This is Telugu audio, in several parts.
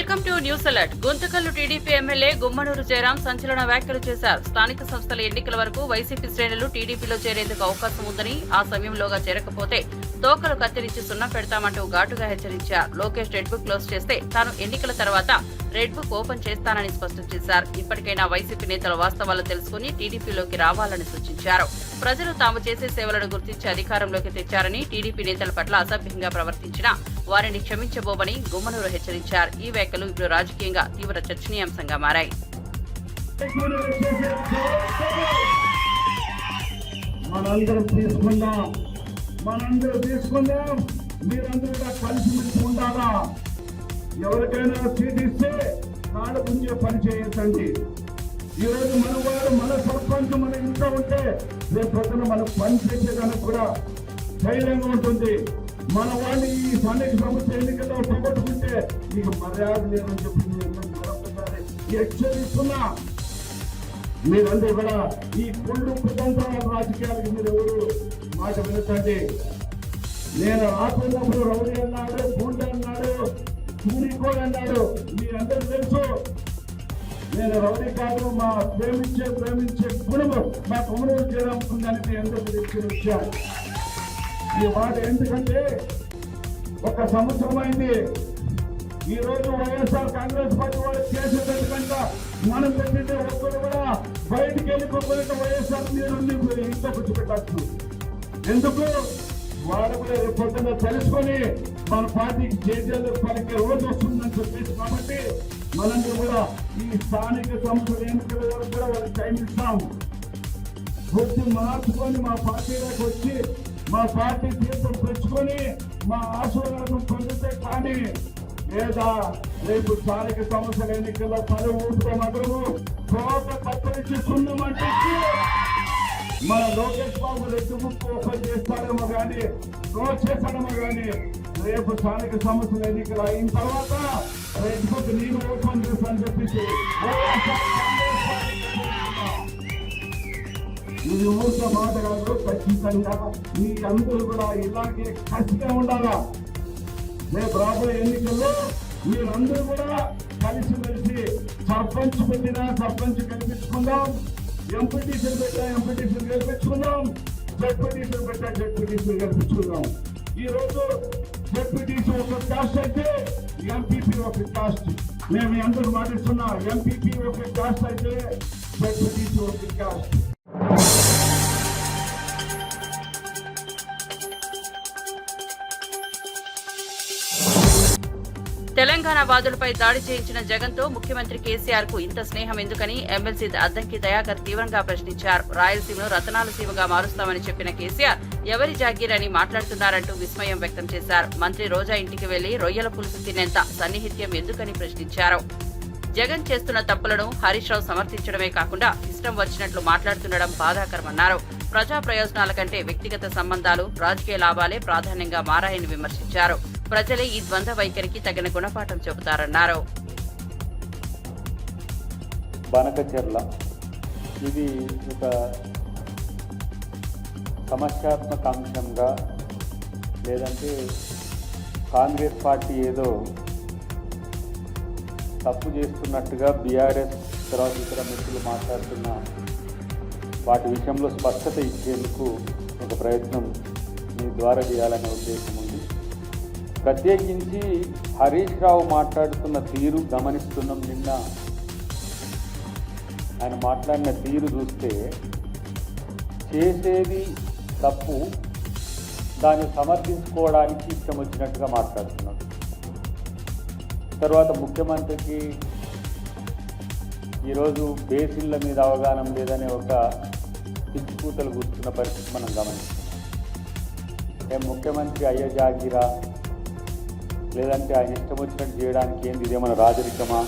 Welcome to news alert. Guntakal TDP MLA Gummanur Jayaram సంచలన వ్యాఖ్యలు చేశారు. స్థానిక సంస్థల ఎన్నికల వరకు వైసీపీ శ్రేణులు టీడీపీలో చేరేందుకు అవకాశం ఉందని, ఆ సమయంలోగా చేరకపోతే తోకలు కత్తిరించి సున్నా పెడతామంటూ ఘాటుగా హెచ్చరించారు. లోకేష్ రెడ్ బుక్ క్లోజ్ చేస్తే తాను ఎన్నికల తర్వాత రెడ్ బుక్ ఓపెన్ చేస్తానని స్పష్టం చేశారు. ఇప్పటికైనా వైసీపీ నేతల వాస్తవాలు తెలుసుకుని టీడీపీలోకి రావాలని సూచించారు. ప్రజలు తాము చేసే సేవలను గుర్తించి అధికారంలోకి తెచ్చారని, టీడీపీ నేతల పట్ల అసభ్యంగా ప్రవర్తించినా వారిని క్షమించబోమని గుమ్మనూరు హెచ్చరించారు. ఈ వ్యాఖ్యలు ఇప్పుడు రాజకీయంగా తీవ్ర చర్చనీయాంశంగా మారాయి. మనందరం తీసుకుందాం. మీరందరూ కలిసిమెలిసి ఉండాలా. ఎవరికైనా సీట్ ఇస్తే నాడు ముందే పని చేయొద్దండి. ఈరోజు మన వాడు, మన సర్పంచ్ మన ఇంట్లో ఉంటే రేపు పొద్దున మనకు పని చేసేదానికి కూడా ధైర్యంగా ఉంటుంది. మన వాడిని ఈ స్థానిక సంస్థ ఎన్నికల్లో పోగొట్టుకుంటే మీకు మర్యాద లేదని చెప్పి మరొకసారి హెచ్చరిస్తున్నా. మీరందరూ కూడా ఈ కుళ్ళు కుతంత్రాల రాజకీయాలకు మీరు ఎవరు మాట వినతండి. నేను రాకున్నప్పుడు రౌడీ అన్నాడు, గుండె అన్నాడు, కూలికోడు అన్నాడు. మీరందరూ తెలుసు నేను రౌడీ కాదు. మా ప్రేమించే గుణము మా కొమ్మూరు చేయడానికి మీ అందరూ తెలిసిన విషయం. ఈ మాట ఎందుకంటే ఒక సంవత్సరం అయింది. ఈ రోజు వైఎస్ఆర్ కాంగ్రెస్ పార్టీ వాళ్ళు చేసేటట్టుకంటే మనం పెట్టింటే ఒక్కరు కూడా బయటికి వెళ్ళిపోతే వైఎస్ఆర్ మీరు ఇంట్లో కూర్చోబెట్టచ్చు. ఎందుకు? వారు కూడా పొద్దున్న తెలుసుకొని మన పార్టీకి చేసేందుకు పలికే రోజు వస్తుందని చెప్పేసి, కాబట్టి మనందరూ కూడా ఈ స్థానిక సంస్థల ఎన్నికల వరకు కూడా వాళ్ళకి టైం ఇస్తాం. బుద్ధి మార్చుకొని మా పార్టీలోకి వచ్చి మా పార్టీ తీర్థం తెచ్చుకొని మా ఆశీర్వాదం పొందితే కానీ లేదా రేపు స్థానిక సంస్థల ఎన్నికల్లో పలు ఊపితో మాత్రము కోట కత్తరించి సున్నమంటే మన లోకేష్ బాబు రెడ్డి బుక్ ఓపెన్ చేస్తాడేమో కానీ, క్లోజ్ చేస్తాడేమో కానీ, రేపు స్థానిక సంస్థల ఎన్నికలు అయిన తర్వాత రెడ్ బుక్ నేను ఓపెన్ చేస్తానని చెప్పేసి ఇది ఊరితో మాట కాదు. ఖచ్చితంగా మీ అందరూ కూడా ఇలాగే కసిగా ఉండాలా. రేపు రాబోయే ఎన్నికల్లో మీరందరూ కూడా కలిసిమెలిసి సర్పంచ్ పెట్టినా సర్పంచ్ గెలిపించుకుందాం, ఎంపీటీసీలు పెట్టా ఎంపీటీసీలు గెలిపించుకుందాం, జెడ్పీటీసీలు పెట్టా జెడ్పీటీసీలు గెలిపించుకుందాం. ఈ రోజు జెడ్పీటీసీ ఒక కాస్ట్ అయితే ఎంపీపీ ఒక కాస్ట్. మేము అందరూ మాటిస్తున్నా, ఎంపీపీ ఒక కాస్ట్ అయితే జెడ్పీటీసీ ఒక కాస్ట్. తెలంగాణ వాదులపై దాడి చేయించిన జగన్తో ముఖ్యమంత్రి కేసీఆర్ కు ఇంత స్నేహం ఎందుకని ఎమ్మెల్సీ అద్దంకి దయాకర్ తీవ్రంగా ప్రశ్నించారు. రాయలసీమను రతనాల సీమగా మారుస్తామని చెప్పిన కేసీఆర్ ఎవరి జాగీర్ అని మాట్లాడుతున్నారంటూ విస్మయం వ్యక్తం చేశారు. మంత్రి రోజా ఇంటికి వెళ్లి రొయ్యల పులుసు తినేంత సన్నిహిత్యం ఎందుకని ప్రశ్నించారు. జగన్ చేస్తున్న తప్పులను హరీష్ రావు సమర్థించడమే కాకుండా ఇష్టం వచ్చినట్లు మాట్లాడుతుండడం బాధాకరమన్నారు. ప్రజా ప్రయోజనాల కంటే వ్యక్తిగత సంబంధాలు, రాజకీయ లాభాలే ప్రాధాన్యంగా మారాయని విమర్శించారు. ప్రజలే ఈ ద్వంద్వ వైఖరికి తగిన గుణపాఠం చెబుతారన్నారు. బనకచెర్ల ఇది ఒక సమస్యాత్మక అంశంగా, లేదంటే కాంగ్రెస్ పార్టీ ఏదో తప్పు చేస్తున్నట్టుగా బీఆర్ఎస్ తర్వాత ఇతర మిత్రులు మాట్లాడుతున్న వాటి విషయంలో స్పష్టత ఇచ్చేందుకు ఒక ప్రయత్నం మీ ద్వారా చేయాలనే ఉద్దేశం ఉంది. ప్రత్యేకించి హరీష్ రావు మాట్లాడుతున్న తీరు గమనిస్తున్నాం. నిన్న ఆయన మాట్లాడిన తీరు చూస్తే చేసేది తప్పు, దాన్ని సమర్థించుకోవడానికి ఇష్టం వచ్చినట్టుగా మాట్లాడుతున్నాడు. తర్వాత ముఖ్యమంత్రికి ఈరోజు బేసిన్ల మీద అవగాహన లేదనే ఒక పిచ్చికూతలు కూర్చున్న పరిస్థితి మనం గమనిస్తున్నాం. ముఖ్యమంత్రి అయ్య జాగిరా, లేదంటే ఆయన ఇష్టం వచ్చినట్టు చేయడానికి ఏంది, ఇదేమైనా రాజరికమా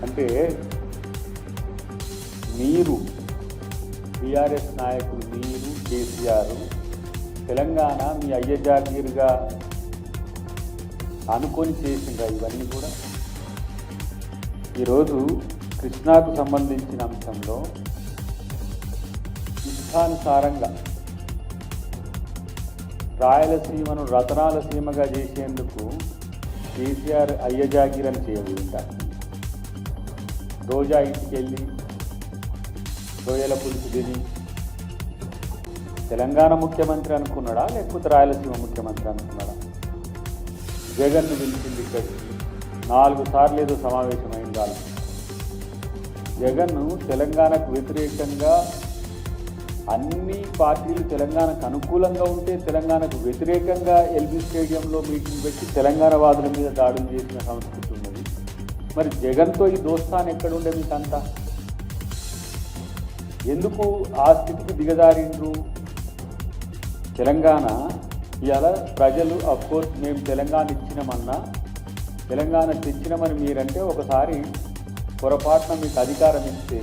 అంటే, మీరు బీఆర్ఎస్ నాయకులు, మీరు కేసీఆర్ తెలంగాణ మీ అయ్య జాగీరుగా అనుకొని చేసిండ్రా ఇవన్నీ కూడా? ఈరోజు కృష్ణాకు సంబంధించిన అంశంలో ఇష్టానుసారంగా రాయలసీమను రతనాల సీమగా చేసేందుకు కేసీఆర్ అయ్యజాగిరని చేయబోయింటారు. రోజా ఇంటికి వెళ్ళి రొయ్యల పులుసు తిని తెలంగాణ ముఖ్యమంత్రి అనుకున్నాడా, లేకపోతే రాయలసీమ ముఖ్యమంత్రి అనుకున్నాడా? జగన్ను పిలిచింది ఇక్కడికి 4 సార్లు ఏదో సమావేశమైంది. వాళ్ళు జగన్ను తెలంగాణకు వ్యతిరేకంగా అన్ని పార్టీలు తెలంగాణకు అనుకూలంగా ఉంటే తెలంగాణకు వ్యతిరేకంగా ఎల్బీ స్టేడియంలో మీటింగ్ పెట్టి తెలంగాణ వాదుల మీద దాడులు చేసిన సంస్కృతి ఉన్నది. మరి జగన్తో ఈ దోస్తాన్ ఎక్కడుండే మీకంతా? ఎందుకు ఆ స్థితికి దిగజారిండ్రు? తెలంగాణ ఇవాళ ప్రజలు అఫ్కోర్స్ మేము తెలంగాణ ఇచ్చినామన్నా, తెలంగాణ తెచ్చినామని మీరంటే ఒకసారి పొరపాటున మీకు అధికారం ఇస్తే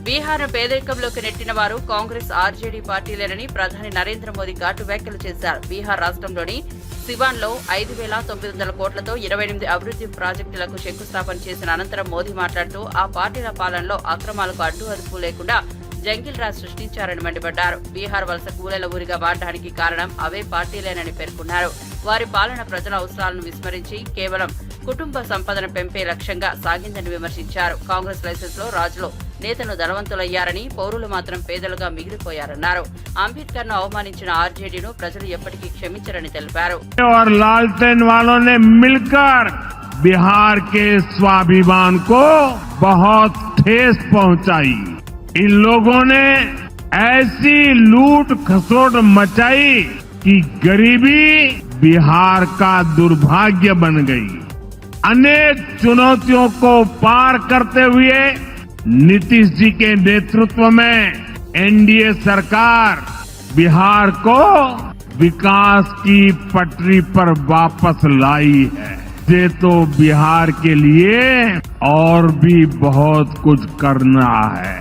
బీహార్ను పేదరికంలోకి నెట్టిన వారు కాంగ్రెస్ ఆర్జేడీ పార్టీలేనని ప్రధాని నరేంద్ర మోదీ ఘాటు వ్యాఖ్యలు చేశారు. బీహార్ రాష్ట్రంలోని సివాన్లో 5,900 కోట్లతో 28 అభివృద్ధి ప్రాజెక్టులకు శంకుస్థాపన చేసిన అనంతరం మోదీ మాట్లాడుతూ ఆ పార్టీల పాలనలో అక్రమాలకు అడ్డు అదుపు లేకుండా జంగిల్ రాజ్ సృష్టించారని మండిపడ్డారు. బీహార్ వలస కూలీల ఊరిగా మారడానికి కారణం అవే పార్టీలేనని పేర్కొన్నారు. వారి పాలన ప్రజల అవసరాలను విస్మరించి కేవలం కుటుంబ సంపదను పెంపే లక్ష్యంగా సాగిందని విమర్శించారు. కాంగ్రెస్ లైసెన్స్ లో రాజులో నేతలు ధనవంతులయ్యారని, పౌరులు మాత్రం పేదలుగా మిగిలిపోయారన్నారు. అంబేద్కర్ ను అవమానించిన ఆర్జేడీను ప్రజలు ఎప్పటికీ క్షమించరని తెలిపారు. लालटेन वालों ने मिलकर बिहार के स्वाभिमान को बहुत ठेस पहुंचाई। इन लोगों ने ऐसी लूट खसोट मचाई कि गरीबी बिहार का दुर्भाग्य बन गई। अनेक चुनौतियों को पार करते हुए नीतीश जी के नेतृत्व में एनडीए सरकार बिहार को विकास की पटरी पर वापस लाई है। ये तो बिहार के लिए और भी बहुत कुछ करना है।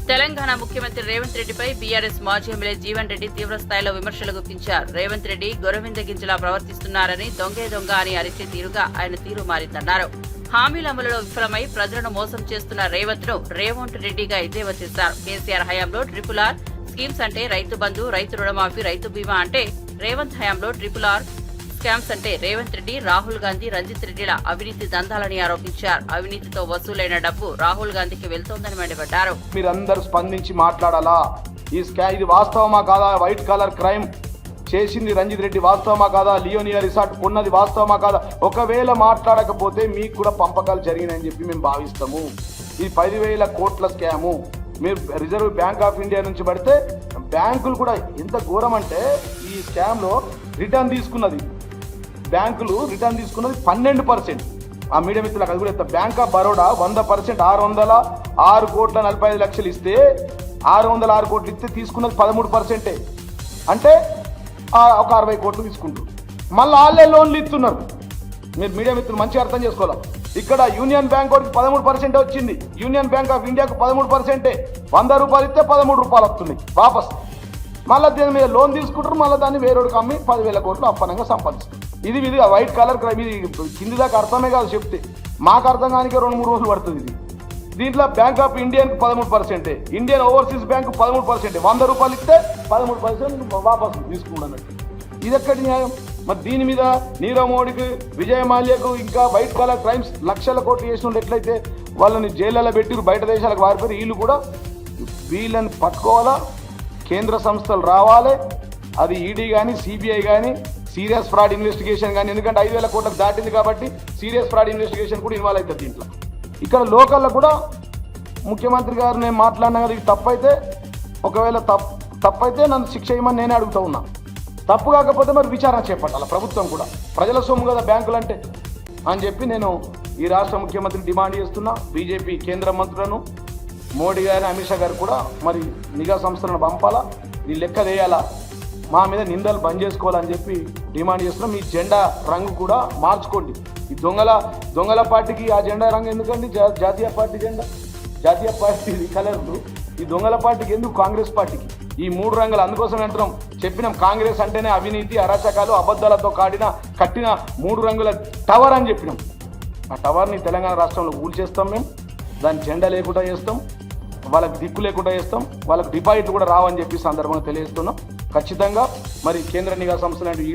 తెలంగాణ ముఖ్యమంత్రి రేవంత్ రెడ్డిపై బీఆర్ఎస్ మాజీ ఎమ్మెల్యే జీవన్ రెడ్డి తీవ్ర స్థాయిలో విమర్శలు గుప్పించారు. రేవంత్ రెడ్డి గొరవింద గింజలా ప్రవర్తిస్తున్నారని, దొంగే దొంగ అని అరిచే తీరుగా ఆయన తీరు మారిందన్నారు. హామీల అమలులో విఫలమై ప్రజలను మోసం చేస్తున్న రేవంత్ ను రేవంత్ రెడ్డిగా ఎద్దేవా చేశారు. కేసీఆర్ హయాంలో RRR స్కీమ్స్ అంటే రైతు బంధు, రైతు రుణమాఫీ, రైతు బీమా అంటే రేవంత్ హయాంలో RRR స్కామ్స్ అంటే రేవంత్ రెడ్డి, రాహుల్ గాంధీ, రంజిత్ రెడ్డిల అవినీతి దందాలని ఆరోపించారు. అవినీతితో వసూలైన డబ్బు రాహుల్ గాంధీకి వెళ్తోందని మండిపడ్డారు. మీరందరూ స్పందించి మాట్లాడాలా. ఇది వాస్తవమా కాదా? వైట్ కలర్ క్రైమ్ చేసింది రంజిత్ రెడ్డి వాస్తవమా కాదా? లియోనియా రిసార్ట్ కొన్నది వాస్తవమా కాదా? ఒకవేళ మాట్లాడకపోతే మీకు కూడా పంపకాలు జరిగినాయని చెప్పి మేము భావిస్తాము. ఈ 10,000 కోట్ల స్కాము మీరు రిజర్వ్ బ్యాంక్ ఆఫ్ ఇండియా నుంచి పడితే బ్యాంకులు కూడా ఎంత ఘోరం అంటే ఈ స్కామ్లో రిటర్న్ తీసుకున్నది, బ్యాంకులు రిటర్న్ తీసుకున్నది 12%. ఆ మీడియా మిత్రులకు అది కూడా చెప్తా. బ్యాంక్ ఆఫ్ బరోడా 100% 606 కోట్ల 45 లక్షలు ఇస్తే 606 కోట్లు ఇస్తే తీసుకున్నది 13%. అంటే ఒక 60 కోట్లు తీసుకుంటారు. మళ్ళీ వాళ్ళే లోన్లు ఇస్తున్నారు. మీరు మీడియా మిత్రులు మంచిగా అర్థం చేసుకోవాలి. ఇక్కడ యూనియన్ బ్యాంక్ వాడికి 13% వచ్చింది, యూనియన్ బ్యాంక్ ఆఫ్ ఇండియాకు 13%. 100 రూపాయలు ఇస్తే 13 రూపాయలు వస్తుంది వాపస్. మళ్ళీ దీని మీద లోన్ తీసుకుంటారు, మళ్ళీ దాన్ని వేరేడికి అమ్మి 10,000 కోట్లు అప్పనంగా సంపాదిస్తారు. ఇది వైట్ కలర్ క్రైమ్. ఇది కింది దాకా అర్థమే కాదు చెప్తే, మాకు అర్థం కానీ 2-3 రోజులు పడుతుంది. ఇది దీంట్లో బ్యాంక్ ఆఫ్ ఇండియాకి 13%, ఇండియన్ ఓవర్సీస్ బ్యాంకు 13%. 100 రూపాయలు ఇస్తే 13% వాపసు తీసుకున్నట్టు. ఇది ఎక్కడి న్యాయం? మరి దీని మీద నీరవ్ మోడీకి, విజయ్ మాల్యాకు ఇంకా వైట్ కలర్ క్రైమ్స్ లక్షల కోట్లు చేసిన ఎట్లయితే వాళ్ళని జైళ్ళలో పెట్టి బయట దేశాలకు వారిపోయి వీళ్ళు కూడా వీళ్ళని పట్టుకోవాలా. కేంద్ర సంస్థలు రావాలి, అది ఈడీ కానీ సిబిఐ కానీ సీరియస్ ఫ్రాడ్ ఇన్వెస్టిగేషన్ కానీ, ఎందుకంటే 5,000 కోట్లకు దాటింది కాబట్టి సీరియస్ ఫ్రాడ్ ఇన్వెస్టిగేషన్ కూడా ఇన్వాల్వ్ అవుతుంది దీంట్లో. ఇక్కడ లోకల్లో కూడా ముఖ్యమంత్రి గారు నేను మాట్లాడినా కదా, ఇది తప్పైతే ఒకవేళ తప్పైతే నన్ను శిక్ష ఇవ్వమని నేనే అడుగుతూ ఉన్నా. తప్పు కాకపోతే మరి విచారణ చేపట్టాలి ప్రభుత్వం కూడా. ప్రజల సొమ్ము కదా బ్యాంకులు అంటే అని చెప్పి నేను ఈ రాష్ట్ర ముఖ్యమంత్రిని డిమాండ్ చేస్తున్నా. బీజేపీ కేంద్ర మంత్రులను, మోడీ గారు, అమిత్ షా గారు కూడా మరి నిఘా సంస్థలను పంపాలా, ఈ లెక్క వేయాలా, మా మీద నిందలు బంద్ చేసుకోవాలని చెప్పి డిమాండ్ చేస్తున్నాం. మీ జెండా రంగు కూడా మార్చుకోండి. ఈ దొంగల పార్టీకి ఆ జెండా రంగు ఎందుకండి? జాతీయ పార్టీ జెండా, జాతీయ పార్టీ కలర్లు ఈ దొంగల పార్టీకి ఎందుకు? కాంగ్రెస్ పార్టీకి ఈ 3 రంగులు. అందుకోసం అంటున్నాం చెప్పినాం కాంగ్రెస్ అంటేనే అవినీతి, అరాచకాలు, అబద్ధాలతో కట్టిన 3 రంగుల టవర్ అని చెప్పినాం. ఆ టవర్ని తెలంగాణ రాష్ట్రంలో కూల్చేస్తాం మేము, దాని జెండా లేకుండా చేస్తాం, వాళ్ళకి దిక్కు లేకుండా చేస్తాం, వాళ్ళకి డిపాజిట్లు కూడా రావని చెప్పి సందర్భంగా తెలియజేస్తున్నాం. ఖచ్చితంగా మరి కేంద్ర నిఘా సంస్థ లాంటి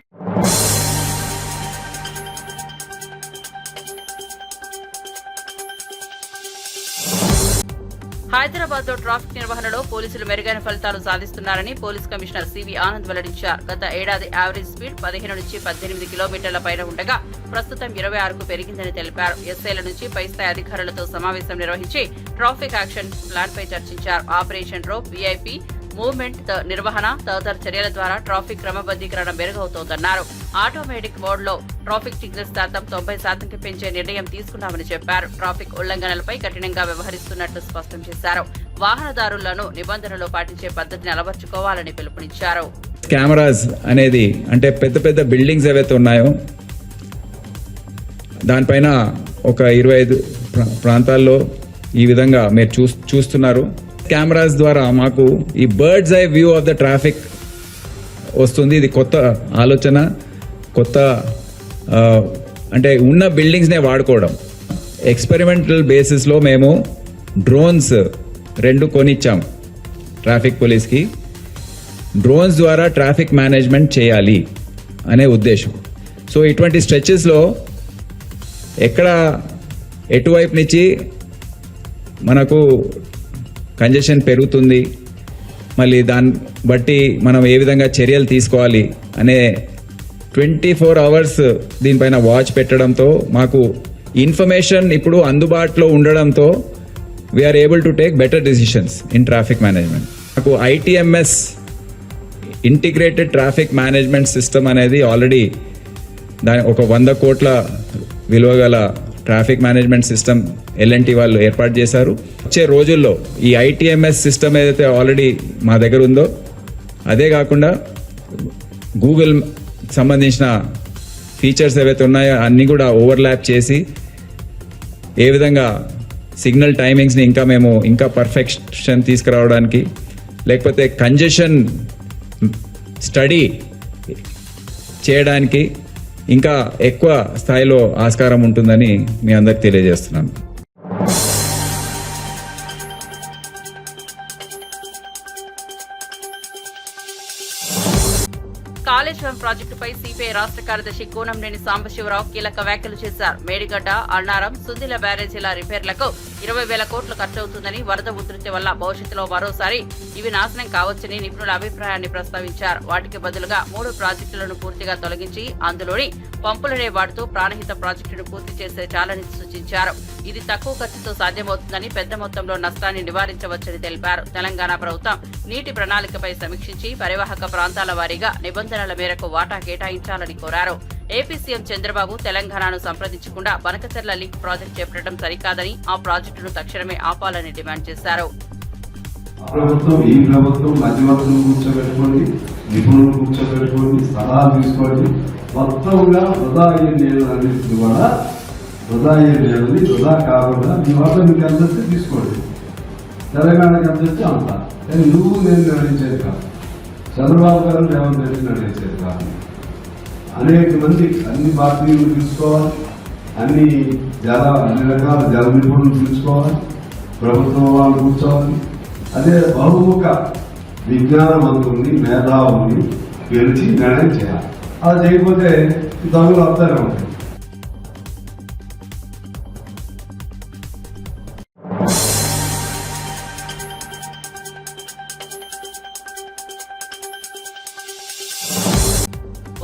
హైదరాబాద్ లో ట్రాఫిక్ నిర్వహణలో పోలీసులు మెరుగైన ఫలితాలు సాధిస్తున్నారని పోలీస్ కమిషనర్ సివి ఆనంద్ వెల్లడించారు. గత ఏడాది యావరేజ్ స్పీడ్ 15 నుంచి 18 కిలోమీటర్ల పైన ఉండగా ప్రస్తుతం 26కు పెరిగిందని తెలిపారు. ఎస్ఐల నుంచి పై స్థాయి అధికారులతో సమావేశం నిర్వహించి ట్రాఫిక్ యాక్షన్ ప్లాన్ పై చర్చించారు. ఆపరేషన్ రోప్, వీఐపీ మూవ్మెంట్ నిర్వహణ తదితర చర్యల ద్వారా ట్రాఫిక్ క్రమబద్దీకరణ మెరుగవుతోందన్నారు. ఆటోమేటిక్ మోడ్ లో ట్రాఫిక్ సిగ్నల్స్ శాతం 90%కి పెంచే నిర్ణయం తీసుకున్నామని చెప్పారు. ట్రాఫిక్ ఉల్లంఘనలపై కఠినంగా వ్యవహరిస్తున్నట్లు స్పష్టం చేశారు. వాహనదారులను నిబంధనలు పాటించే పద్ధతిని అలవర్చుకోవాలని పిలుపునిచ్చారు. కెమెరాస్ అనేది అంటే పెద్ద పెద్ద బిల్డింగ్స్ ఏవైతే ఉన్నాయో దానిపైన ఒక 25 ప్రాంతాల్లో ఈ విధంగా మీరు చూస్తున్నారు. కెమెరాస్ ద్వారా మాకు ఈ bird's eye view of the traffic వస్తుంది. ఇది కొత్త ఆలోచన, కొత్త అంటే ఉన్న బిల్డింగ్స్నే వాడుకోవడం. ఎక్స్పెరిమెంటల్ బేసిస్లో మేము డ్రోన్స్ 2 కొనిచ్చాం ట్రాఫిక్ పోలీస్కి. డ్రోన్స్ ద్వారా ట్రాఫిక్ మేనేజ్మెంట్ చేయాలి అనే ఉద్దేశం. సో ఇటువంటి స్ట్రెచెస్లో ఎక్కడ ఎటువైపు నుంచి మనకు కంజెషన్ పెరుగుతుంది, మళ్ళీ దాన్ని బట్టి మనం ఏ విధంగా చర్యలు తీసుకోవాలి అనే 24 అవర్స్ దీనిపైన వాచ్ పెట్టడంతో మాకు ఇన్ఫర్మేషన్ ఇప్పుడు అందుబాటులో ఉండడంతో we're able to take better decisions in traffic management. మాకు ITMS integrated traffic management system అనేది ఆల్రెడీ దాని ఒక 100 కోట్ల విలువ గల ట్రాఫిక్ మేనేజ్మెంట్ సిస్టమ్ L&T వాళ్ళు ఏర్పాటు చేశారు. వచ్చే రోజుల్లో ఈ ITMS సిస్టమ్ ఏదైతే ఆల్రెడీ మా దగ్గర ఉందో అదే కాకుండా గూగుల్ సంబంధించిన ఫీచర్స్ ఏవైతే ఉన్నాయో అన్నీ కూడా ఓవర్లాప్ చేసి ఏ విధంగా సిగ్నల్ టైమింగ్స్ని ఇంకా పర్ఫెక్షన్ తీసుకురావడానికి, లేకపోతే కంజెషన్ స్టడీ చేయడానికి ఇంకా ఎక్కువ స్థాయిలో ఆస్కారం ఉంటుందని మీ అందరికి తెలియజేస్తున్నాను. కాళేశ్వరం ప్రాజెక్టుపై సిపిఐ రాష్ట్ర కార్యదర్శి కూనంనేని సాంబశివరావు కీలక వ్యాఖ్యలు చేశారు. మేడిగడ్డ, అన్నారం, సుందిల బ్యారేజీల రిపేర్లకు 20,000 కోట్లు ఖర్చవుతుందని, వరద ఉధృతి వల్ల భవిష్యత్తులో మరోసారి ఇవి నాశనం కావచ్చని నిపుణుల అభిప్రాయాన్ని ప్రస్తావించారు. వాటికి బదులుగా 3 ప్రాజెక్టులను పూర్తిగా తొలగించి అందులోని పంపులనే వాడుతూ ప్రాణహిత ప్రాజెక్టును పూర్తి చేసే చాలని సూచించారు. ఇది తక్కువ ఖర్చుతో సాధ్యమవుతుందని, పెద్ద మొత్తంలో నష్టాన్ని నివారించవచ్చని తెలిపారు. తెలంగాణ ప్రభుత్వం నీటి ప్రణాళికపై సమీక్షించి పరివాహక ప్రాంతాల వారీగా నిబంధనల మేరకు వాటా కేటాయించాలని కోరారు. ఏపీ సీఎం చంద్రబాబు తెలంగాణను సంప్రదించకుండా బనకచెర్ల లింక్ ప్రాజెక్టు చేపట్టడం సరికాదని, ఆ ప్రాజెక్టును తక్షణమే ఆపాలని డిమాండ్ చేశారు. ఈ ప్రభుత్వం మధ్యవర్తులు కూర్చోబెట్టుకోండి, నిపుణులు కూర్చోబెట్టుకోండి, సలహాలు తీసుకోండి. మొత్తంగా వృధా అయ్యే నీళ్ళన్నింటినీ కూడా వృధా కాకుండా మీ వల్ల మీకు ఎంత తీసుకోండి. తెలంగాణకి ఎంత వచ్చి అంత. కానీ నువ్వు నేను నిర్ణయించేది కాదు, చంద్రబాబు గారు రేవంత్ రెడ్డి నిర్ణయించేది కాదు. అనేక మంది అన్ని పార్టీలు తీసుకోవాలి, అన్ని రకాల జల నిపుణులు తీసుకోవాలి, ప్రభుత్వం వాళ్ళు కూర్చోవాలి. అదే బహుముఖ విజ్ఞానవంతుల్ని, మేధావుల్ని గెలిచి నిర్ణయం చేయాలి. అలా చేయకపోతే దొంగలు వస్తానే ఉంటాయి.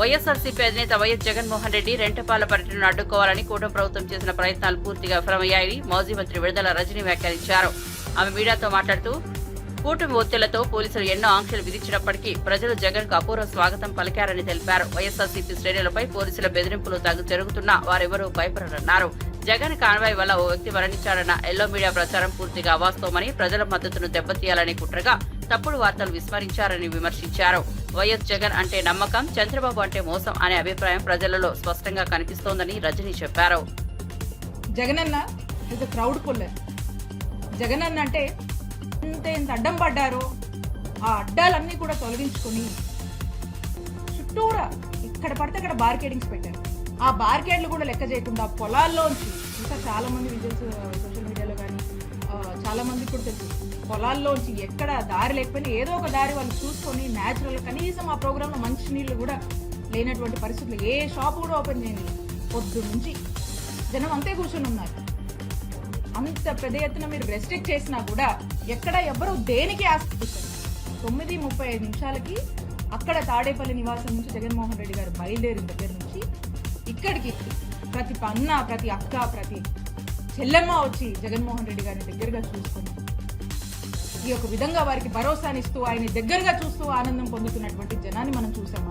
వైఎస్ఆర్సీపీ అధినేత వైఎస్ జగన్మోహన్ రెడ్డి రెంటపాల పర్యటనను అడ్డుకోవాలని కూటమి ప్రభుత్వం చేసిన ప్రయత్నాలు పూర్తిగా విఫలమయ్యాయని మాజీ మంత్రి విడుదల రజని వ్యాఖ్యానించారు. ఆమె మీడియాతో మాట్లాడుతూ కూటమి ఒత్తిళ్లతో పోలీసులు ఎన్నో ఆంక్షలు విధించినప్పటికీ ప్రజలు జగన్ కు అపూర్వ స్వాగతం పలికారని తెలిపారు. వైఎస్ఆర్సీపీ శ్రేణులపై పోలీసుల బెదిరింపులు జరుగుతున్నా వారెవరూ భయపడరన్నారు. జగన్ కాన్వాయ్ వల్ల ఓ వ్యక్తి మరణించారన్న ఎల్లో మీడియా ప్రచారం పూర్తిగా అవాస్తవమని, ప్రజల మద్దతును దెబ్బతీయాలని కుట్రగా తప్పుడు వార్తలు విస్మరించారని విమర్శించారు. వైఎస్ జగన్ అంటే నమ్మకం, చంద్రబాబు అంటే మోసం అనే అభిప్రాయం ప్రజలలో స్పష్టంగా కనిపిస్తోందని రజని చెప్పారు. Jagananna is a crowd puller. Jagananna అంటే ఎంత అడ్డం పడ్డారో ఆ అడ్డాలన్నీ కూడా తొలగించుకొని చుట్టూరా ఇక్కడ పడితే అక్కడ బార్కేడింగ్స్ పెట్టారు. ఆ బార్కేడ్లు కూడా లెక్క చేయకుండా పొలాల్లోంచి, ఇంకా చాలా మంది విజువల్స్ సోషల్ మీడియాలో కానీ చాలా మందికి కూడా తెలుసు, పొలాల్లోంచి ఎక్కడ దారి లేకపోయినా ఏదో ఒక దారి వాళ్ళు చూసుకొని న్యాచురల్, కనీసం ఆ ప్రోగ్రాంలో మంచి నీళ్లు కూడా లేనటువంటి పరిస్థితులు, ఏ షాప్ కూడా ఓపెన్ చేయలేదు. పొద్దు నుంచి జనం అంతే కూర్చొని ఉన్నారు. అంత పెద్ద ఎత్తున మీరు రెస్ట్రిక్ట్ చేసినా కూడా ఎక్కడ ఎవరు దేనికి ఆశిస్తారు. 9:35 నిమిషాలకి అక్కడ తాడేపల్లి నివాసం నుంచి జగన్మోహన్ రెడ్డి గారు బయలుదేరిన దగ్గర నుంచి ఇక్కడికి ప్రతి అన్న, ప్రతి అక్క, ప్రతి చెల్లెమ్మ వచ్చి జగన్మోహన్ రెడ్డి గారిని దగ్గరగా చూసుకొని ఈ ఒక విధంగా వారికి భరోసానిస్తూ ఆయన దగ్గరగా చూస్తూ ఆనందం పొందుతున్నటువంటి జనాన్ని మనం చూసాం.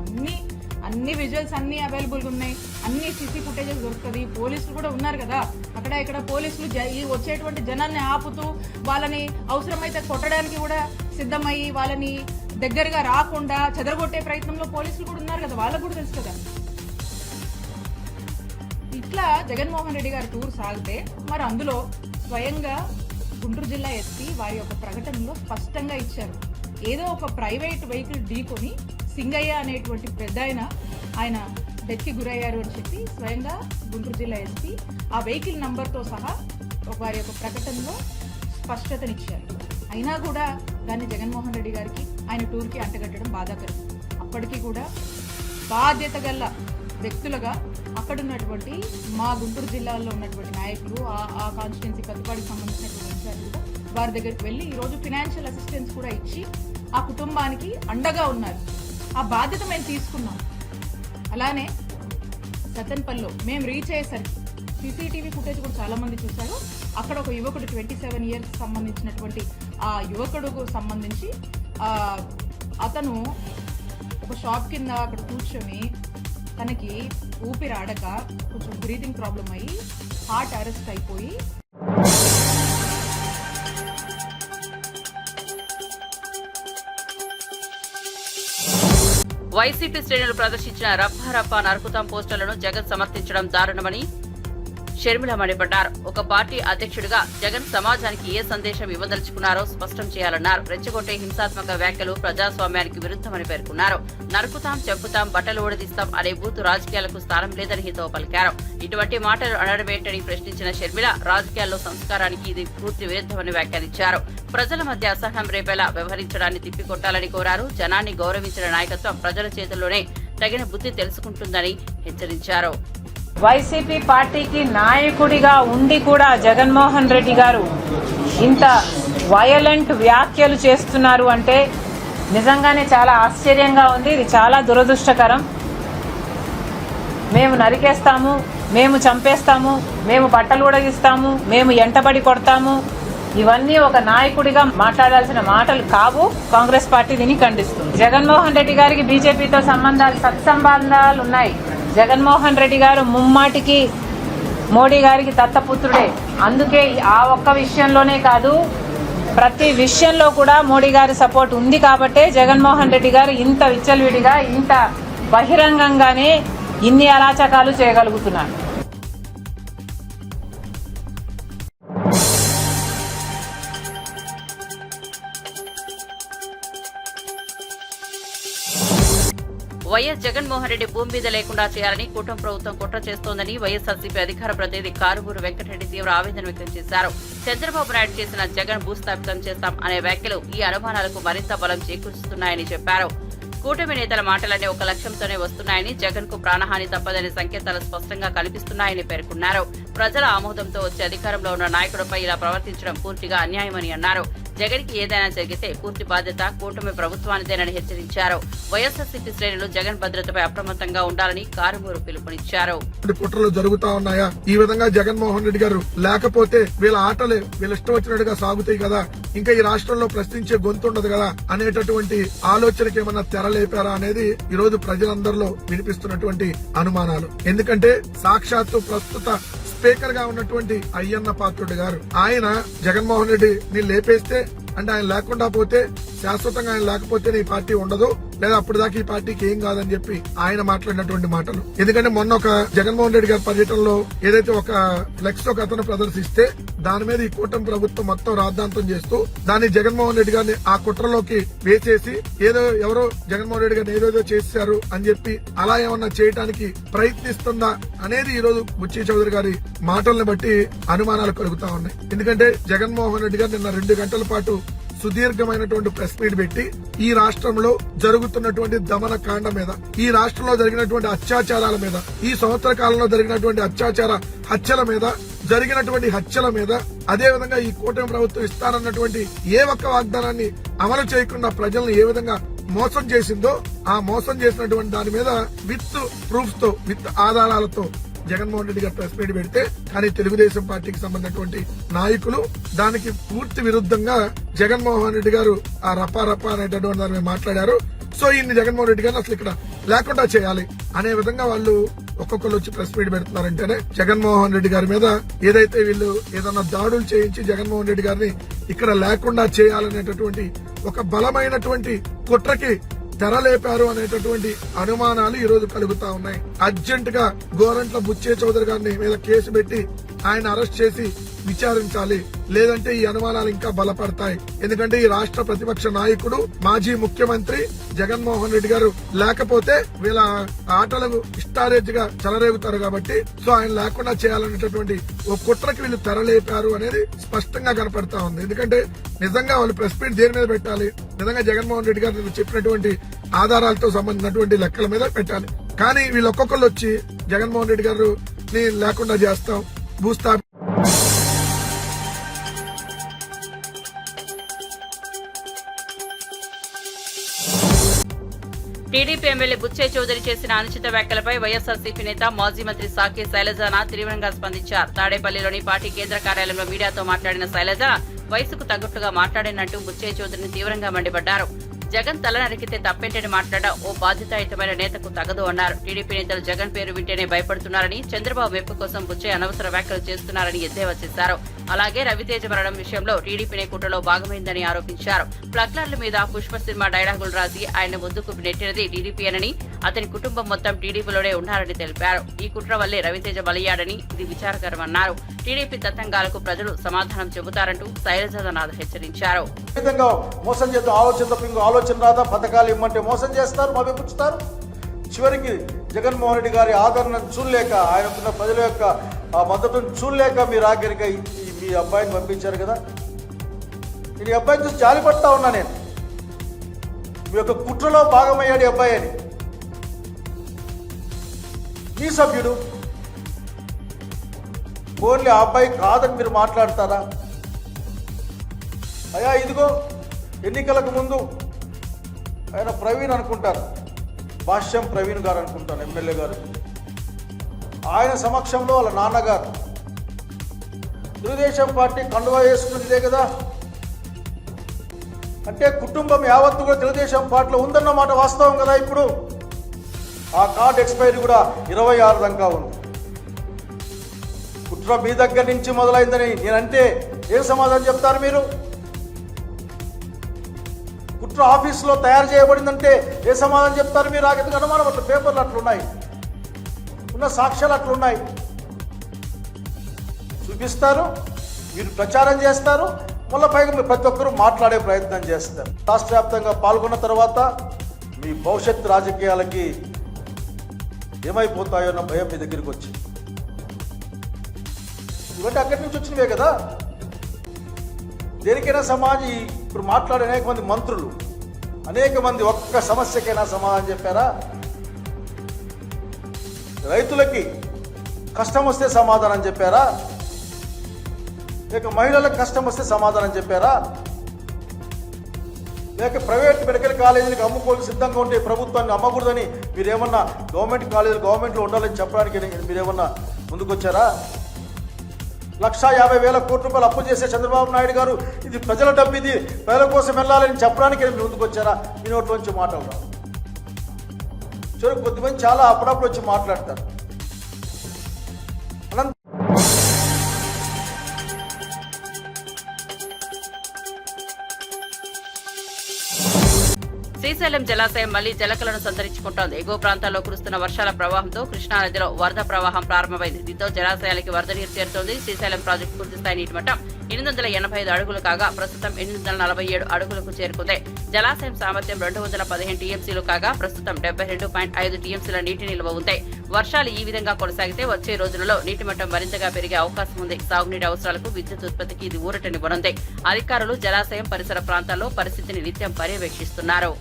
అన్ని విజువల్స్ అన్ని అవైలబుల్గా ఉన్నాయి, అన్ని సీసీ ఫుటేజెస్ దొరుకుతుంది. పోలీసులు కూడా ఉన్నారు కదా అక్కడ ఇక్కడ. పోలీసులు వచ్చేటువంటి జనాన్ని ఆపుతూ వాళ్ళని అవసరమైతే కొట్టడానికి కూడా సిద్ధమయ్యి వాళ్ళని దగ్గరగా రాకుండా చెదరగొట్టే ప్రయత్నంలో పోలీసులు కూడా ఉన్నారు కదా, వాళ్ళకు కూడా తెలుసు కదా. ఇట్లా జగన్మోహన్ రెడ్డి గారి టూర్ సాగితే మరి అందులో స్వయంగా గుంటూరు జిల్లా ఎస్పీ వారి యొక్క ప్రకటనలో స్పష్టంగా ఇచ్చారు. ఏదో ఒక ప్రైవేట్ వెహికల్ ఢీకొని సింగయ్య అనేటువంటి పెద్ద ఆయన డెత్కి గురయ్యారు అని చెప్పి స్వయంగా గుంటూరు జిల్లా ఎస్పీ ఆ వెహికల్ నంబర్తో సహా వారి యొక్క ప్రకటనలో స్పష్టతనిచ్చారు. అయినా కూడా దాన్ని జగన్మోహన్ రెడ్డి గారికి ఆయన టూర్కి అంటగట్టడం బాధాకరం. అప్పటికీ కూడా బాధ్యత గల వ్యక్తులుగా అక్కడున్నటువంటి మా గుంటూరు జిల్లాలో ఉన్నటువంటి నాయకులు, ఆ కాన్స్టిట్యున్సీ పెద్దపాడికి సంబంధించినటువంటి ఇన్ఛార్జీలు వారి దగ్గరికి వెళ్ళి ఈరోజు ఫినాన్షియల్ అసిస్టెన్స్ కూడా ఇచ్చి ఆ కుటుంబానికి అండగా ఉన్నారు. ఆ బాధ్యత మేము తీసుకున్నాం. అలానే సతన్పల్లిలో మేము రీచ్ అయ్యేసరికి సీసీటీవీ ఫుటేజ్ కూడా చాలా మంది చూశారు. అక్కడ ఒక యువకుడు 27 ఇయర్స్ సంబంధించినటువంటి ఆ యువకుడుకు సంబంధించి అతను ఒక షాప్ కింద అక్కడ కూర్చొని తనకి ఊపిరాడక కొంచెం బ్రీతింగ్ ప్రాబ్లం అయ్యి హార్ట్ అరెస్ట్ అయిపోయి వైసీపీ శ్రేణులు ప్రదర్శించిన రప్పా నరుకుతాం పోస్టర్లను జగన్ సమర్థించడం దారుణమని షర్మిల మండిపడ్డారు. ఒక పార్టీ అధ్యక్షుడిగా జగన్ సమాజానికి ఏ సందేశం ఇవ్వదలుచుకున్నారో స్పష్టం చేయాలన్నారు. రెచ్చగొట్టే హింసాత్మక వ్యాఖ్యలు ప్రజాస్వామ్యానికి విరుద్ధమని పేర్కొన్నారు. నరుకుతాం, చెప్పుతాం, బట్టలు ఊడదీస్తాం అనే బూతు రాజకీయాలకు స్థానం లేదని హితవు పలికారు. ఇటువంటి మాటలు అనడమేంటని ప్రశ్నించిన షర్మిల రాజకీయాల్లో సంస్కారానికి ఇది పూర్తి విరుద్ధమని వ్యాఖ్యానించారు. ప్రజల మధ్య అసహనం రేపేలా వ్యవహరించడాన్ని తిప్పికొట్టాలని కోరారు. జనాన్ని గౌరవించిన నాయకత్వం ప్రజల చేతుల్లోనే తగిన బుద్ధి తెలుసుకుంటుందని హెచ్చరించారు. వైసీపీ పార్టీకి నాయకుడిగా ఉండి కూడా జగన్మోహన్ రెడ్డి గారు ఇంత వయలెంట్ వ్యాఖ్యలు చేస్తున్నారు అంటే నిజంగానే చాలా ఆశ్చర్యంగా ఉంది. ఇది చాలా దురదృష్టకరం. మేము నరికేస్తాము, మేము చంపేస్తాము, మేము బట్టలు ఉడగిస్తాము, మేము ఎంటబడి కొడతాము, ఇవన్నీ ఒక నాయకుడిగా మాట్లాడాల్సిన మాటలు కావు. కాంగ్రెస్ పార్టీ దీన్ని ఖండిస్తుంది. జగన్మోహన్ రెడ్డి గారికి బీజేపీతో సత్సంబంధాలు ఉన్నాయి. జగన్మోహన్ రెడ్డి గారు ముమ్మాటికి మోడీ గారికి దత్తపుత్రుడే. అందుకే ఆ ఒక్క విషయంలోనే కాదు, ప్రతి విషయంలో కూడా మోడీ గారి సపోర్ట్ ఉంది కాబట్టే జగన్మోహన్ రెడ్డి గారు ఇంత విచ్చలవిడిగా, ఇంత బహిరంగంగానే ఇన్ని అరాచకాలు చేయగలుగుతున్నారు. వైఎస్ జగన్మోహన్ రెడ్డి భూమి మీద లేకుండా చేయాలని కూటమి ప్రభుత్వం కుట్ర చేస్తోందని వైఎస్ఆర్సీపీ అధికార ప్రతినిధి కారుమూరు వెంకటరెడ్డి తీవ్ర ఆవేదన వ్యక్తం చేశారు. చంద్రబాబు నాయుడు చేసిన జగన్ భూస్థాపితం చేస్తాం అనే వ్యాఖ్యలు ఈ అనుమానాలకు మరింత బలం చేకూరుస్తున్నాయని చెప్పారు. కూటమి నేతల మాటలన్నీ ఒక లక్ష్యంతోనే వస్తున్నాయని, జగన్ కు ప్రాణహాని తప్పదనే సంకేతాలు స్పష్టంగా కనిపిస్తున్నాయని పేర్కొన్నారు. ప్రజల ఆమోదంతో వచ్చే అధికారంలో ఉన్న నాయకుడిపై ఇలా ప్రవర్తించడం పూర్తిగా అన్యాయమని అన్నారు. జగన్ కి ఏదైనా జరిగితే పూర్తి బాధ్యత కూటమి ప్రభుత్వానిదేనని హెచ్చరించారు. వైఎస్ఆర్సీపీ శ్రేణులు జగన్ భద్రతపై అప్రమత్తంగా ఉండాలని కారుమూరు పిలుపునిచ్చారు. కుట్రలు జరుగుతా ఉన్నాయా? ఈ విధంగా జగన్మోహన్ రెడ్డి గారు లేకపోతే వీళ్ళ ఆటలే వీళ్ళ ఇష్టం వచ్చినట్టుగా సాగుతాయి కదా, ఇంకా ఈ రాష్ట్రంలో ప్రశ్నించే గొంతు ఉండదు కదా అనేటటువంటి ఆలోచనకి ఏమన్నా తెరలేపారా అనేది ఈ రోజు ప్రజలందరిలో వినిపిస్తున్నటువంటి అనుమానాలు. ఎందుకంటే సాక్షాత్తు ప్రస్తుత స్పీకర్ గా ఉన్నటువంటి అయ్యన్న పాత్రుడు గారు ఆయన జగన్మోహన్ రెడ్డిని లేపేస్తే అంటే ఆయన లేకుండా పోతే శాశ్వతంగా ఆయన లేకపోతే ఈ పార్టీ ఉండదు, లేదా అప్పుడు దాకా ఈ పార్టీకి ఏం కాదని చెప్పి ఆయన మాట్లాడినటువంటి మాటలు. ఎందుకంటే మొన్న ఒక జగన్మోహన్ రెడ్డి గారి పర్యటనలో ఏదైతే ఒక ఫ్లెక్స్ ఒక అతను ప్రదర్శిస్తే దాని మీద ఈ కూటమి ప్రభుత్వం మొత్తం రాద్ధాంతం చేస్తూ దాన్ని జగన్మోహన్ రెడ్డి గారిని ఆ కుట్రలోకి వేసేసి ఎవరో జగన్మోహన్ రెడ్డి గారిని ఏదేదో చేశారు అని చెప్పి అలా ఏమన్నా చేయడానికి ప్రయత్నిస్తుందా అనేది ఈ రోజు బుచ్చి చౌదరి గారి మాటల్ని బట్టి అనుమానాలు కలుగుతా ఉన్నాయి. ఎందుకంటే జగన్మోహన్ రెడ్డి గారు నిన్న 2 గంటల పాటు సుదీర్ఘమైనటువంటి ప్రెస్ మీట్ పెట్టి ఈ రాష్ట్రంలో జరుగుతున్నటువంటి దమన కాండ మీద, ఈ రాష్ట్రంలో జరిగినటువంటి అత్యాచారాల మీద, ఈ సంవత్సర కాలంలో జరిగినటువంటి అత్యాచార హత్యల మీద, జరిగినటువంటి హత్యల మీద, అదే విధంగా ఈ కూటమి ప్రభుత్వం ఇస్తానన్నటువంటి ఏ ఒక్క వాగ్దానాన్ని అమలు చేయకుండా ప్రజలను ఏ విధంగా మోసం చేసిందో ఆ మోసం చేసినటువంటి దాని మీద విత్ ప్రూఫ్స్ తో, విత్ ఆధారాలతో జగన్మోహన్ రెడ్డి గారు ప్రెస్ మీట్ పెడితే, కానీ తెలుగుదేశం పార్టీకి సంబంధించినటువంటి నాయకులు దానికి పూర్తి విరుద్ధంగా జగన్మోహన్ రెడ్డి గారు ఆ రపా అనేటటువంటి దాని మీద మాట్లాడారు. సో ఇన్ని జగన్మోహన్ రెడ్డి గారిని అసలు ఇక్కడ లేకుండా చేయాలి అనే విధంగా వాళ్ళు ఒక్కొక్కరు వచ్చి ప్రెస్ మీట్ పెడుతున్నారంటేనే జగన్మోహన్ రెడ్డి గారి మీద ఏదైతే వీళ్ళు ఏదన్నా దాడులు చేయించి జగన్మోహన్ రెడ్డి గారిని ఇక్కడ లేకుండా చేయాలనేటటువంటి ఒక బలమైనటువంటి కుట్రకి తెరలేపారు అనేటటువంటి అనుమానాలు ఈ రోజు కలుగుతా ఉన్నాయి. అర్జెంట్ గా గోరంట్ల బుచ్చే చౌదరి గారిని మీద కేసు పెట్టి ఆయన అరెస్ట్ చేసి విచారించాలి, లేదంటే ఈ అనుమానాలు ఇంకా బలపడతాయి. ఎందుకంటే ఈ రాష్ట్ర ప్రతిపక్ష నాయకుడు మాజీ ముఖ్యమంత్రి జగన్మోహన్ రెడ్డి గారు లేకపోతే వీళ్ళ ఆటలకు ఇష్టారేజ్గా చెలరేగుతారు కాబట్టి, సో ఆయన లేకుండా చేయాలనేటటువంటి ఓ కుట్రకి వీళ్ళు తెరలేపారు అనేది స్పష్టంగా కనపడతా ఉంది. ఎందుకంటే నిజంగా వాళ్ళు ప్రెస్ మీట్ దేని మీద పెట్టాలి, నిజంగా జగన్మోహన్ రెడ్డి గారు చెప్పినటువంటి ఆధారాలతో సంబంధించినటువంటి లెక్కల మీద పెట్టాలి. కానీ వీళ్ళు ఒక్కొక్కరు వచ్చి జగన్మోహన్ రెడ్డి గారు లేకుండా చేస్తాం, భూస్థాపి టీడీపీ ఎమ్మెల్యే బుచ్చే చౌదరి చేసిన అనుచిత వ్యాఖ్యలపై వైఎస్ఆర్సీపీ నేత మాజీ మంత్రి సాకే శైలజానాథ్ తీవ్రంగా స్పందించారు. తాడేపల్లిలోని పార్టీ కేంద్ర కార్యాలయంలో మీడియాతో మాట్లాడిన శైలజ వయసుకు తగ్గట్టుగా మాట్లాడినట్టు బుచ్చే చౌదరిని తీవ్రంగా మండిపడ్డారు. జగన్ తల నరికితే తప్పేంటని మాట్లాడ ఓ బాధ్యతాయుతమైన నేతకు తగదు అన్నారు. టీడీపీ నేతలు జగన్ పేరు వింటేనే భయపడుతున్నారని, చంద్రబాబు మెప్పు కోసం బుచ్చే అనవసర వ్యాఖ్యలు చేస్తున్నారని ఎద్దేవా చేశారు. అలాగే రవితేజ మరణం విషయంలో టీడీపీనే కుట్రలో భాగమైందని ఆరోపించారు. ప్లగ్లర్ల మీద పుష్ప సినిమా డైలాగులు రాసి ఆయన ముందుకు నెట్టినది టీడీపీనని, అతని కుటుంబం మొత్తం టీడీపీలోనే ఉన్నారని తెలిపారు. ఈ కుట్ర వల్లే రవితేజ బలయ్యాడని, ఇది విచారకరమన్నారు. టీడీపీ తతంగాలకు ప్రజలు సమాధానం చెబుతారంటూ శైలజానాథ్ హెచ్చరించారు. మోసం చేద్దాం ఆలోచన రాదా, పథకాలు ఇమ్మంటే మోసం చేస్తారు, మభ్యపుచ్చుతారు. చివరికి జగన్మోహన్ రెడ్డి గారి ఆదరణను చూడలేక, ఆయనకున్న ప్రజల యొక్క ఆ మద్దతును చూడలేక మీరు ఆఖరిగా మీ అబ్బాయిని పంపించారు కదా. నేను ఈ అబ్బాయిని చూసి జాలిపడతా ఉన్నా. నేను మీ యొక్క కుట్రలో భాగమయ్యాడు ఈ అబ్బాయి అని. మీ సభ్యుడు ఓన్లీ ఆ అబ్బాయి కాదని మీరు మాట్లాడతారా? అయ్యా ఇదిగో ఎన్నికలకు ముందు ఆయన ప్రవీణ్ అనుకుంటారు, భాష్యం ప్రవీణ్ గారు అనుకుంటాను, ఎమ్మెల్యే గారు. ఆయన సమక్షంలో వాళ్ళ నాన్నగారు తెలుగుదేశం పార్టీ కండువా వేసుకున్నదే కదా. అంటే కుటుంబం యావత్తు కూడా తెలుగుదేశం పార్టీలో ఉందన్నమాట వాస్తవం కదా. ఇప్పుడు ఆ కార్డు ఎక్స్పైరీ కూడా 26 దాకా ఉంది. కుట్ర మీ దగ్గర నుంచి మొదలైందని నేనంటే ఏం సమాధానం చెప్తారు మీరు? కుట్ర ఆఫీసులో తయారు చేయబడిందంటే ఏ సమాధానం చెప్తారు మీరు? ఎందుకు అనుమానం? అట్లా పేపర్లు అట్లున్నాయి, ఉన్న సాక్ష్యాలు అట్లున్నాయి, చూపిస్తారు, మీరు ప్రచారం చేస్తారు, మళ్ళీ పైగా మీరు ప్రతి ఒక్కరూ మాట్లాడే ప్రయత్నం చేస్తారు. రాష్ట్ర వ్యాప్తంగా పాల్గొన్న తర్వాత మీ భవిష్యత్ రాజకీయాలకి ఏమైపోతాయో అన్న భయం మీ దగ్గరికి వచ్చింది. ఇవన్నీ అక్కడి నుంచి వచ్చినవే కదా. దేనికైనా సమాజం ఇప్పుడు మాట్లాడే అనేక మంది మంత్రులు, అనేక మంది ఒక్క సమస్యకైనా సమాధానం చెప్పారా? రైతులకి కష్టం వస్తే సమాధానం చెప్పారా? లేక మహిళలకు కష్టం వస్తే సమాధానం చెప్పారా? లేక ప్రైవేట్ మెడికల్ కాలేజీలకు అమ్ముకోవాలి సిద్ధంగా ఉంటే ప్రభుత్వాన్ని అమ్మకూడదని మీరేమన్నా గవర్నమెంట్ కాలేజీలు గవర్నమెంట్లో ఉండాలని చెప్పడానికి మీరేమన్నా ముందుకొచ్చారా? 1,50,000 కోట్ల రూపాయలు అప్పు చేసే చంద్రబాబు నాయుడు గారు ఇది ప్రజల డబ్బు, ఇది ప్రజల కోసం వెళ్ళాలని చెప్పడానికి మీరు ముందుకొచ్చారా? మీ నోట్ల నుంచి మాట్లాడదాం. చూడండి, కొద్దిమంది చాలా అప్పుడప్పుడు వచ్చి మాట్లాడతారు. శ్రీశైలం జలాశయం మళ్లీ జలకలను సంతరించుకుంటోంది. ఎగువ ప్రాంతాల్లో కురుస్తున్న వర్షాల ప్రవాహంతో కృష్ణానదిలో వరద ప్రవాహం ప్రారంభమైంది. దీంతో జలాశయాలకి వరద నీరు చేరుతోంది. శ్రీశైలం ప్రాజెక్టు పూర్తిస్థాయి నీటి మట్టం 885 అడుగులు కాగా ప్రస్తుతం 847 అడుగులకు చేరుకుంది. జలాశయం సామర్థ్యం 215 టీఎంసీలు కాగా ప్రస్తుతం 72.5 టీఎంసీల నీటి నిల్వ ఉంది. వర్షాలు ఈ విధంగా కొనసాగితే వచ్చే రోజులలో నీటి మట్టం మరింతగా పెరిగే అవకాశం ఉంది. సాగునీటి అవసరాలకు విద్యుత్ ఉత్పత్తికి ఇది ఊరటనివ్వనుంది. అధికారులు జలాశయం పరిసర ప్రాంతాల్లో పరిస్థితిని నిత్యం పర్యవేక్షిస్తున్నారు.